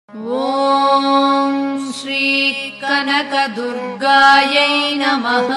ఓం శ్రీ కనకదుర్గాయై నమః.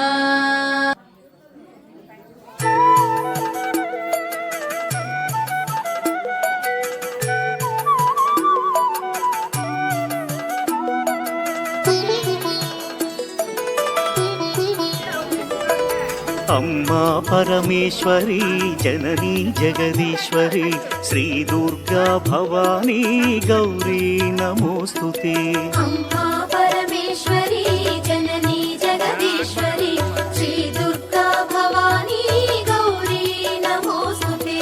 అమ్మా పరమేశ్వరి జననీ జగదీశ్వరి శ్రీ దుర్గా భవానీ గౌరీ నమోస్తుతే. అమ్మా పరమేశ్వరి జననీ జగదీశ్వరి శ్రీ దుర్గా భవానీ గౌరీ నమోస్తుతే.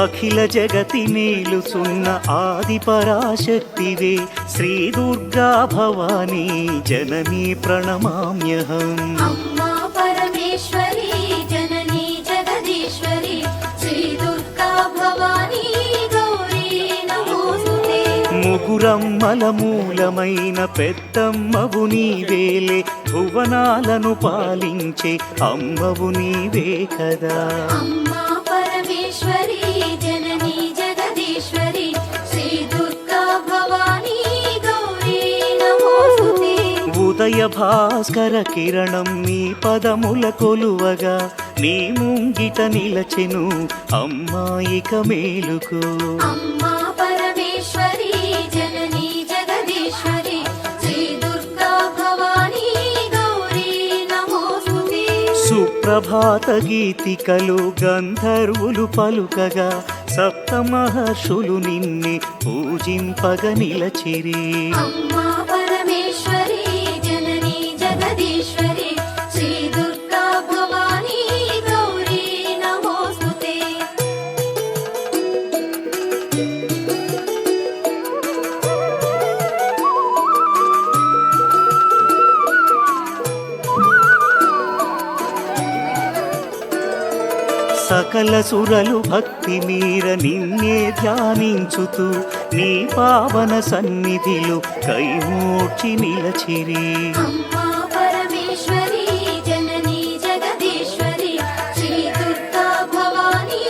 అఖిల జగతి మేలుచున్న ఆది పరాశక్తివే శ్రీ దుర్గా భవానీ జననీ ప్రణమామ్యహం. అమ్మా పరమేశ్వరి జననీ జగదీశ్వరి శ్రీ దుర్గా భవానీ గౌరీ నమోస్తుతే. ముగురమ్మల మూలమైన పెద్దమ్మవు నీవేలే, భువనాలను పాలించే అమ్మవు నీవే కదా. అమ్మా పరమేశ్వరి జననీ జగదీశ్వరి శ్రీ దుర్గా భవానీ గౌరీ నమోస్తుతే. ఉదయ భాస్కర కిరణం నీ పదముల కొలువగా నీ ముంగిట నిలచెను అమ్మాయిక మేలుకు. అమ్మా పరమేశ్వరి జననీ జగదీశ్వరి శ్రీ దుర్గా భవానీ గౌరీ నమోస్తుతే. సుప్రభాత గీతికలు గంధర్వులు పలుకగా సప్త మహర్షులు నిన్నే పూజింపగ నిలచిరి. అమ్మా పరమేశ్వరి జననీ జగదీశ్వరి శ్రీ దుర్గా భవానీ గౌరీ నమోస్తుతే. సకల సురలు భక్తి మీర నిన్నే ధ్యానించుతూ నీ పావన సన్నిధిలో కైమోడ్చి నిలచిరి. అమ్మా పరమేశ్వరి జననీ జగదీశ్వరి శ్రీ దుర్గా భవానీ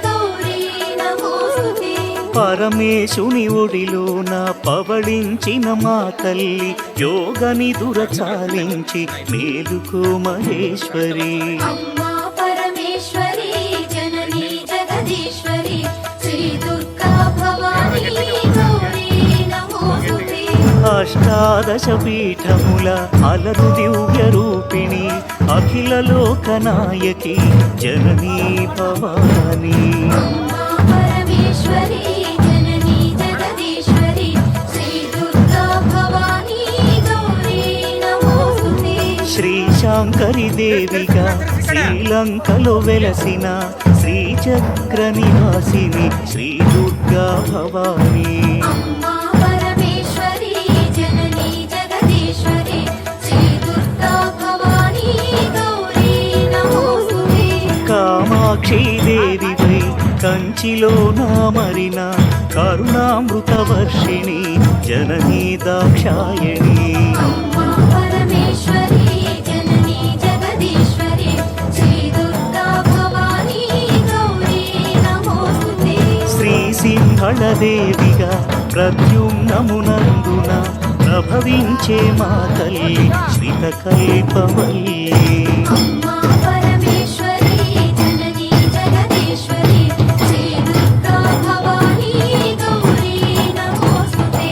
గౌరీ నమోస్తుతే. పరమేశుని ఒడిలోన పవళించిన మా తల్లి యోగని దురచాలించి మేలుకో మహేశ్వరి. అమ్మా పరమేశ్వరి జననీ జగదీశ్వరి శ్రీ దుర్గా భవానీ గౌరీ నమోస్తుతే. అష్టాదశ పీఠముల అలరు దివ్య రూపిణి అఖిల లోకనాయకి జననీ భవానీ. అమ్మా పరమేశ్వరి జననీ జగదీశ్వరి శ్రీ దుర్గా భవానీ గౌరీ నమోస్తుతే. శ్రీ శాంకరి దేవిగా శ్రీలంకలో వెలసిన శ్రీచక్ర నివాసిని శ్రీ దుర్గా భవానీ. అమ్మా పరమేశ్వరి జననీ జగదీశ్వరి శ్రీ దుర్గా భవానీ గౌరీ నమోస్తుతే. కామాక్షి దేవివై కంచిలో నామరిన కరుణామృత వర్షిణి జననీ దాక్షాయణి. అమ్మా పరమేశ్వరి జననీ జగదీశ్వరి శ్రీ దుర్గా భవానీ గౌరీ నమోస్తుతే. శ్రీ సింహళ దేవిగా ప్రద్యుమ్నమునందున ప్రభవించే మా తల్లి శ్రిత కల్పవల్లి. అమ్మా పరమేశ్వరి జననీ జగదీశ్వరి శ్రీ దుర్గా భవానీ గౌరీ నమోస్తుతే.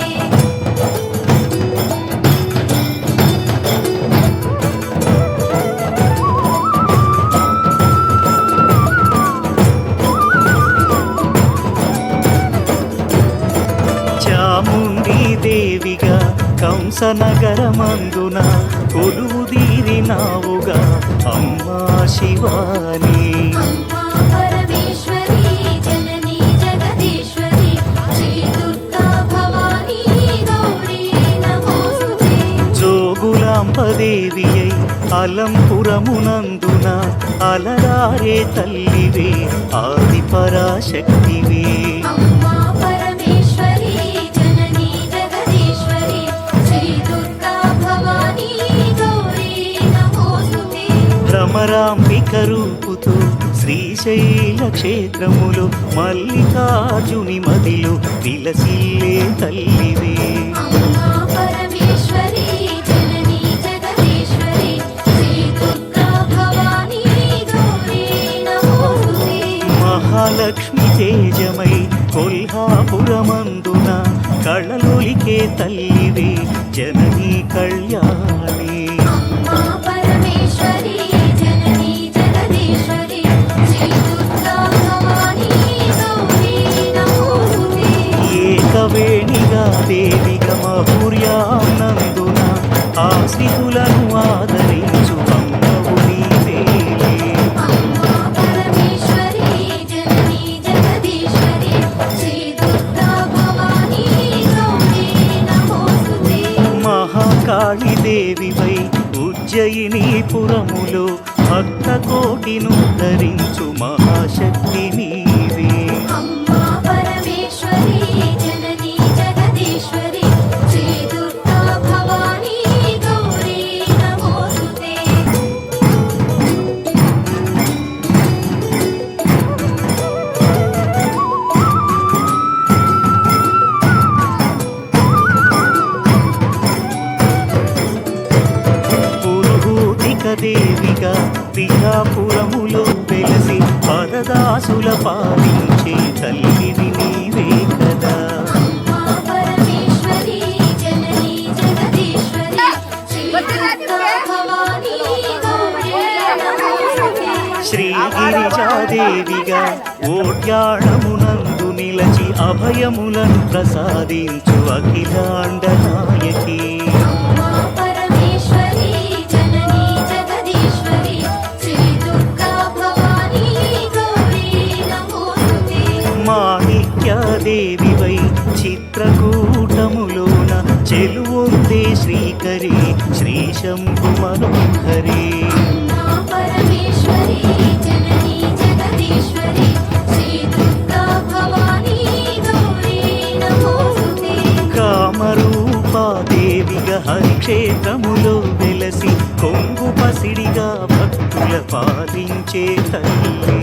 చాముండి దేవిగా కంసనగరమందున కొలువు తీరినావుగా అమ్మా శివాని. అమ్మా పరమేశ్వరి జననీ జగదీశ్వరి శ్రీ దుర్గా భవానీ గౌరీ నమోస్తుతే. జోగులాంబదేవి అయి అలంపురమునందున అలరారే తల్లివే ఆది పరాశక్తివే. అమ్మా పరమేశ్వరి జననీ జగదీశ్వరి శ్రీ దుర్గా భవానీ గౌరీ నమోస్తుతే. భ్రమరాంబిక రూపుతో శ్రీశైల క్షేత్రములు మల్లికార్జుని మదిలో విలసిల్లే తల్లివే. అమ్మా రాజ్యమై కొల్హాపురమందున కళలొలికే తల్లివి జననీ కళ్యాణి. అమ్మా పరమేశ్వరి జననీ జగదీశ్వరి శ్రీ దుర్గా భవానీ గౌరీ నమోస్తుతే. ఏకవేణిగా దేవిగా మహూర్యానందున ఆశ్రితులను ఆదరించు అమ్మవు నీవేలే. అమ్మా పరమేశ్వరి జననీ జగదీశ్వరి శ్రీ దుర్గా భవానీ గౌరీ నమోస్తుతే. మహాకాళి దేవివై ఉజ్జయినీపురములో భక్త కోటిను ధరించు మహాశక్తి నీవే. అమ్మా పరమేశ్వరి జననీ జగదీశ్వరి శ్రీ దుర్గా భవానీ గౌరీ నమోస్తుతే. పురుహూతిక దేవిగా పిఠాపురములో వెలసి పదదాసుల పాలించే తల్లివి నీవే కదా. అమ్మా పరమేశ్వరి జననీ జగదీశ్వరి శ్రీ దుర్గా భవానీ గౌరీ నమోస్తుతే. శ్రీగిరిజాదేవిగా ఓడ్యాణమునందు నిలచి అభయములను ప్రసాదించు అఖిలాండ నాయకి. అమ్మా పరమేశ్వరి జననీ జగదీశ్వరి శ్రీ దుర్గా భవానీ గౌరీ నమోస్తుతే. మాణిక్యాదేవివై చిత్రకూటములోన చెలువొందే శ్రీకరి శ్రీ శంభు మనోహరి. అమ్మా పరమేశ్వరి జననీ జగదీశ్వరి శ్రీ దుర్గా భవానీ గౌరీ నమోస్తుతే. కామరూపాదేవిగా హరిక్షేత్రములో వెలసి కొంగు పసిడిగా భక్తుల పాలించే తల్లి.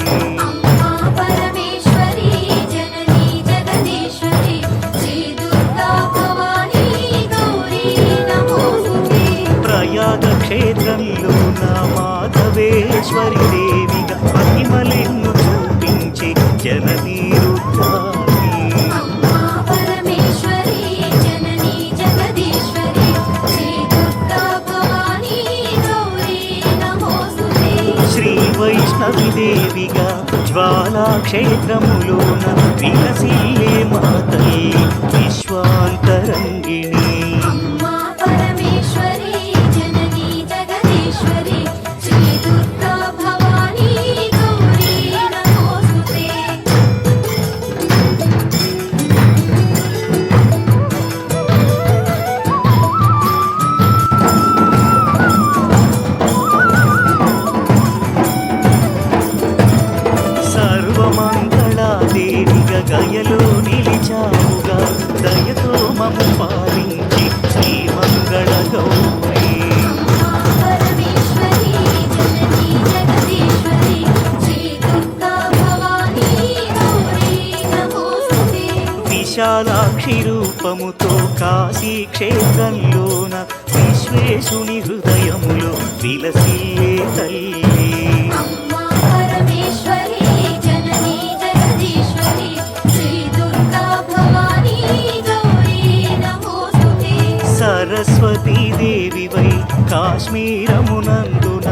అమ్మా పరమేశ్వరి జననీ జగదీశ్వరి శ్రీ దుర్గా భవానీ గౌరీ నమోస్తుతే. ప్రయాగ క్షేత్రంలో నా మాధవేశ్వరి దేవిగా మహిమలెన్ను చూపించే జననీ రుద్రాణి. అమ్మా పరమేశ్వరి జననీ జగదీశ్వరి శ్రీ దుర్గా భవానీ గౌరీ నమోస్తుతే. శ్రీ వైష్ణవి దేవిగా జ్వాలా క్షేత్రములోన విలసిల్లే మా తల్లి విశ్వాంతరంగిణి. అమ్మా పరమేశ్వరి జననీ జగదీశ్వరి శ్రీ దుర్గా భవానీ గౌరీ నమోస్తుతే. సర్వమంగళాదేవిగా గయలో నిలిచావుగా దయతో మము పాలించి శ్రీమంగళ గౌరీ. అమ్మా పరమేశ్వరి జననీ జగదీశ్వరి శ్రీ దుర్గా భవానీ గౌరీ నమోస్తుతే. విశాలాక్షి రూపముతో కాశీ క్షేత్రంలోన విశ్వేశుని హృదయములో విలసిల్లే తల్లి. అమ్మా పరమేశ్వరి జననీ జగదీశ్వరి శ్రీ దుర్గా భవానీ గౌరీ నమోస్తుతే. సరస్వతీ దేవివై కాశ్మీరమునందున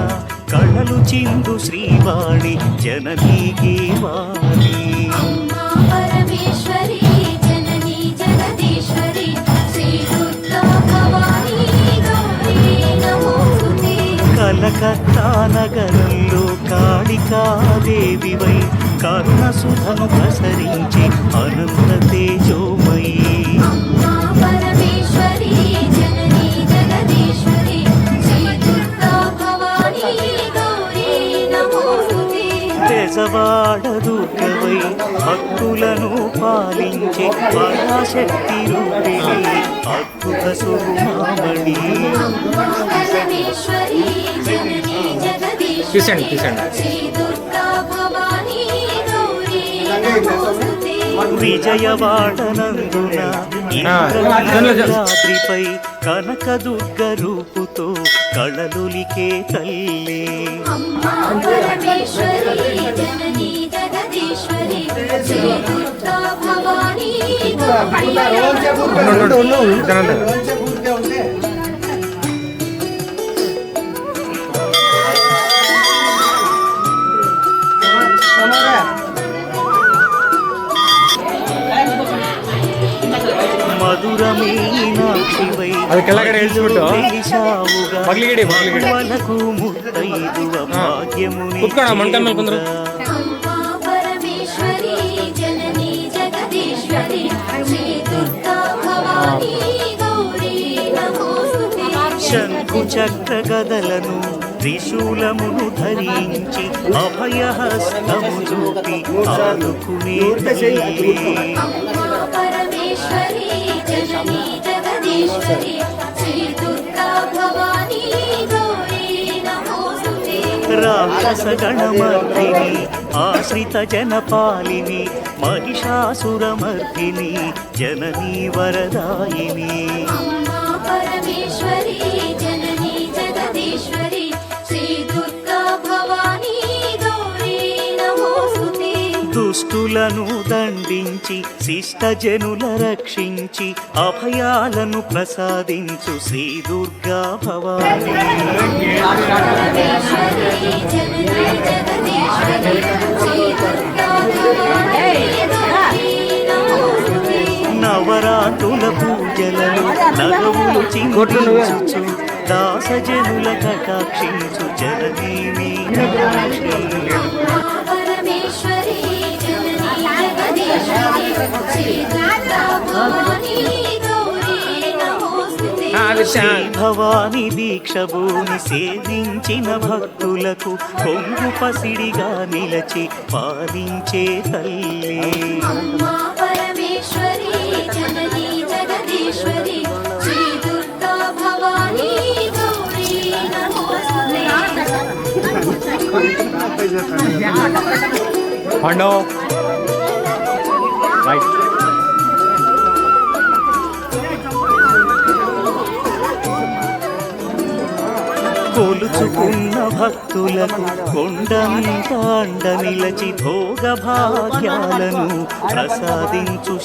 కళలు చిందు శ్రీవాణి జననీకి వాణి. అమ్మా పరమేశ్వరి జననీ జగదీశ్వరి శ్రీ దుర్గా భవానీ గౌరీ నమోస్తుతే. కలకత్తా నగరంలో కాళికాదేవివై కరుణ సుధను ప్రసరించి అనంత తేజోమయీ. అమ్మా పరమేశ్వరి జననీ జగదీశ్వరి శ్రీ దుర్గా భవానీ గౌరీ నమోస్తుతే. బెజవాడ దుర్గవై భక్తులను పాలించే పరాశక్తి రూపిణి అద్భుత సురుమామణి. అమ్మా పరమేశ్వరి జననీ జగదీశ్వరి తీసండి. శ్రీ దుర్గా భవానీ గౌరీ నమోస్తుతే. విజయవాడనందున ఇంద్రకీలాద్రిపై కనకదుర్గ రూపుతో కళలులికే తల్లి. అమ్మా పరమేశ్వరి జననీ జగదీశ్వరి పరమేశ్వరి శ్రీ దుర్గా భవానీ మధుర మీనాక్షివై వెలిశావుగా మనకు ముత్తైదువ భాగ్యముని అమ్మా పరమేశ్వరి జననీ జగదీశ్వరి శ్రీ దుర్గా భవానీ గౌరీ నమోస్తుతే శంకు చక్ర గదలను త్రిశూలమును ధరించి అభయహస్తము చూపి ఆదుకునే తల్లి. అమ్మా పరమేశ్వరి జననీ జగదీశ్వరి శ్రీ దుర్గా భవానీ గౌరీ నమోస్తుతే రాక్షస గణమర్దిని ఆశ్రిత జనపాలిని మహిషాసురమర్దిని జననీ వరదాయిని. అమ్మా పరమేశ్వరి జననీ జగదీశ్వరి శ్రీ దుర్గా భవానీ గౌరీ నమోస్తుతే దుష్టులను దండించి శిష్టజనుల రక్షించి అభయాలను ప్రసాదించు శ్రీ దుర్గా భవానీ. పరమేశ్వరి జననీ జగదీశ్వరి శ్రీ దుర్గా భవానీ గౌరీ నమోస్తుతే నవరాత్రుల పూజలను నగవులు చిందించుచు దాసజనుల కటాక్షించు జననీ మీనాక్షి. పరమేశ్వరి జననీ జగదీశ్వరి శ్రీ దుర్గా భవానీ గౌరీ నమోస్తుతే శ్రీ భవాని దీక్షభూమి సేవించిన భక్తులకు కొంగు పసిడిగా నిలచి పాలించే తల్లి. అమ్మా పరమేశ్వరి జననీ జగదీశ్వరి శ్రీ దుర్గా భవానీ గౌరీ నమోస్తుతే కొలుచుకున్న భక్తులకు కొండంత అండ నిలచి భోగ భాగ్యాలను ప్రసాదించు